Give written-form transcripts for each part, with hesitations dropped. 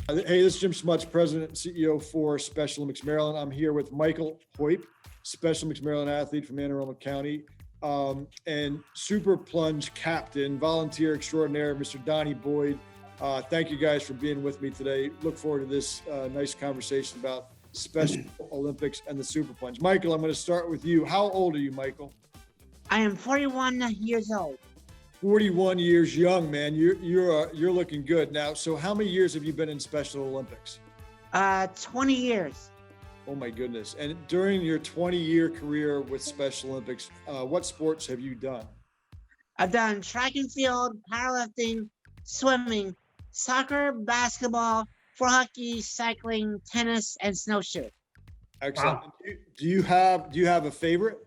Hey, this is Jim Smuts, President and CEO for Special Olympics Maryland. I'm here with Michael Heup, Special Olympics Maryland athlete from Anne Arundel County, and Super Plunge captain, volunteer extraordinaire, Mr. Donnie Boyd. Thank you guys for being with me today. Look forward to this nice conversation about Special Olympics and the Super Plunge. Michael, I'm going to start with you. How old are you, Michael? I am 41 years old. 41 years young, man. You're looking good now. So how many years have you been in Special Olympics? 20 years. Oh my goodness. And during your 20-year career with Special Olympics, what sports have you done? I've done track and field, powerlifting, swimming, soccer, basketball, floor hockey, cycling, tennis, and snowshoe. Excellent. Wow. Do you have a favorite?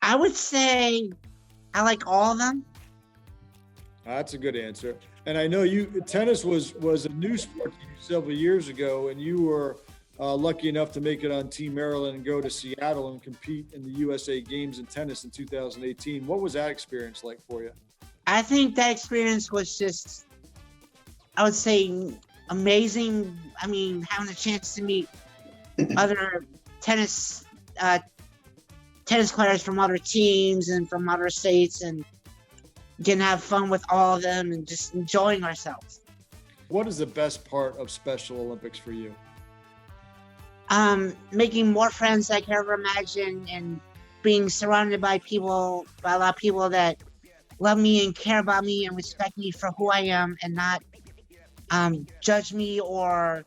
I would say I like all of them. That's a good answer. And I know tennis was a new sport to you several years ago, and you were lucky enough to make it on Team Maryland and go to Seattle and compete in the USA Games in tennis in 2018. What was that experience like for you? I think that experience was just, I would say, amazing. I mean, having a chance to meet other tennis players from other teams and from other states, and getting to have fun with all of them and just enjoying ourselves. What is the best part of Special Olympics for you? Making more friends I could ever imagine, and being surrounded by a lot of people that love me and care about me and respect me for who I am, and not judge me or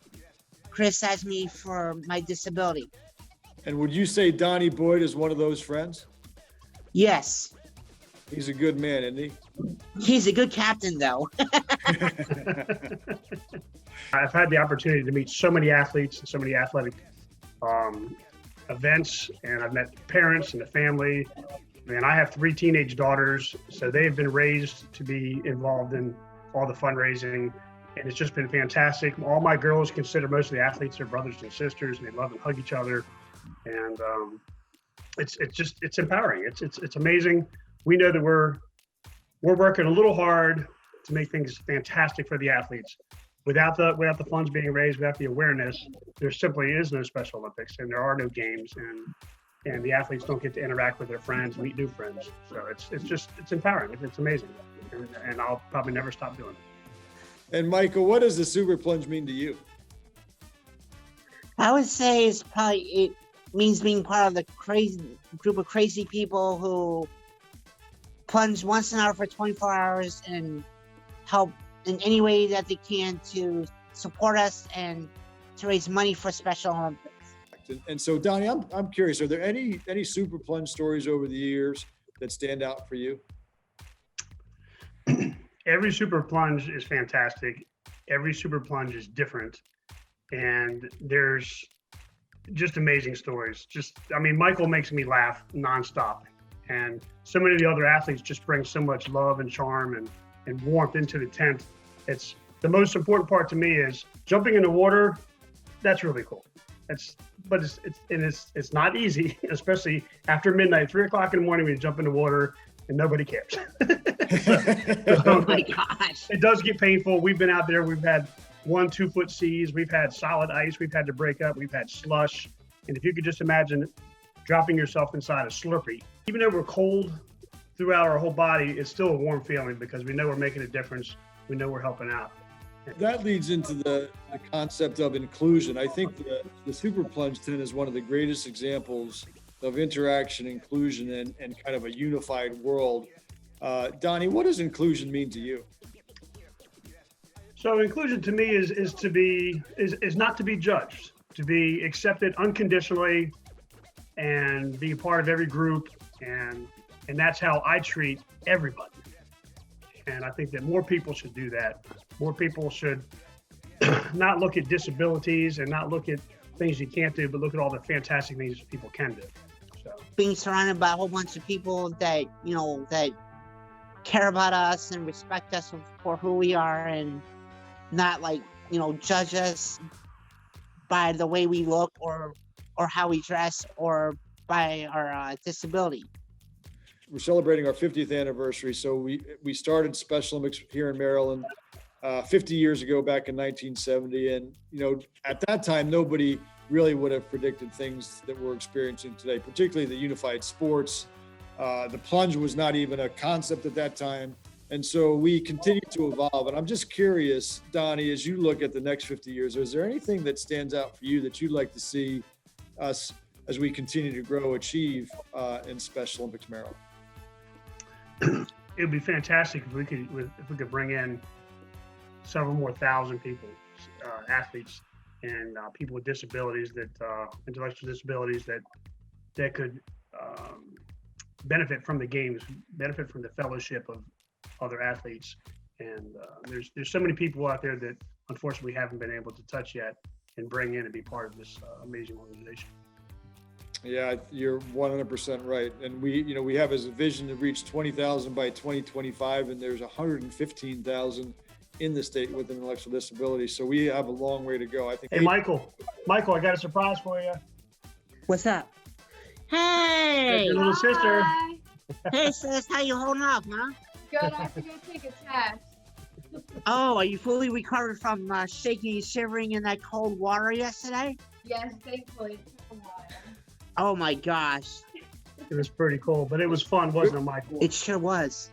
criticize me for my disability. And would you say Donnie Boyd is one of those friends? Yes. He's a good man, isn't he? He's a good captain, though. I've had the opportunity to meet so many athletes and so many athletic events, and I've met parents and the family. And I have 3 teenage daughters, so they've been raised to be involved in all the fundraising, and it's just been fantastic. All my girls consider most of the athletes their brothers and sisters, and they love and hug each other. And it's empowering. It's amazing. We know that we're working a little hard to make things fantastic for the athletes. Without the funds being raised, without the awareness, there simply is no Special Olympics, and there are no games, and the athletes don't get to interact with their friends, meet new friends. So it's empowering. It's amazing, and I'll probably never stop doing it. And Michael, what does the Super Plunge mean to you? I would say it means being part of the crazy group of crazy people who plunge once an hour for 24 hours and help in any way that they can to support us and to raise money for Special Olympics. And so, Donnie, I'm curious, are there any Super Plunge stories over the years that stand out for you? Every Super Plunge is fantastic. Every Super Plunge is different. And there's just amazing stories. Michael makes me laugh nonstop. And so many of the other athletes just bring so much love and charm and warmth into the tent. It's the most important part to me is jumping in the water. That's really cool. It's not easy, especially after midnight, 3 o'clock in the morning, when you jump in the water and nobody cares. Oh my gosh. It does get painful. We've been out there. We've had 1-2 foot seas. We've had solid ice. We've had to break up. We've had slush. And if you could just imagine dropping yourself inside a Slurpee, even though we're cold throughout our whole body, it's still a warm feeling because we know we're making a difference. We know we're helping out. That leads into the concept of inclusion. I think the Super Plunge tent is one of the greatest examples of interaction, inclusion, and kind of a unified world. Donnie, what does inclusion mean to you? So inclusion to me is not to be judged, to be accepted unconditionally and be a part of every group, and that's how I treat everybody. And I think that more people should do that. More people should not look at disabilities and not look at things you can't do, but look at all the fantastic things people can do. So being surrounded by a whole bunch of people that care about us and respect us for who we are, and not judge us by the way we look or how we dress or by our disability. We're celebrating our 50th anniversary. So we started Special Olympics here in Maryland 50 years ago, back in 1970. And, at that time, nobody really would have predicted things that we're experiencing today, particularly the unified sports. The plunge was not even a concept at that time. And so we continue to evolve. And I'm just curious, Donnie, as you look at the next 50 years, is there anything that stands out for you that you'd like to see us, as we continue to grow, achieve in Special Olympics Maryland? It would be fantastic if we could bring in several more thousand people, athletes, and people with disabilities, intellectual disabilities, that could benefit from the games, benefit from the fellowship of other athletes. And there's so many people out there that unfortunately we haven't been able to touch yet and bring in and be part of this amazing organization. Yeah, you're 100% right. And we have as a vision to reach 20,000 by 2025, and there's 115,000 in the state with an intellectual disability. So we have a long way to go. I think. Hey, Michael, I got a surprise for you. What's up? Hey, your little sister. Hey, sis, how you holding up, huh? Good. I have to go take a test. Oh, are you fully recovered from shaking and shivering in that cold water yesterday? Yes, thankfully. It took a while. Oh my gosh. It was pretty cool, but it was fun, wasn't it, Michael? It sure was.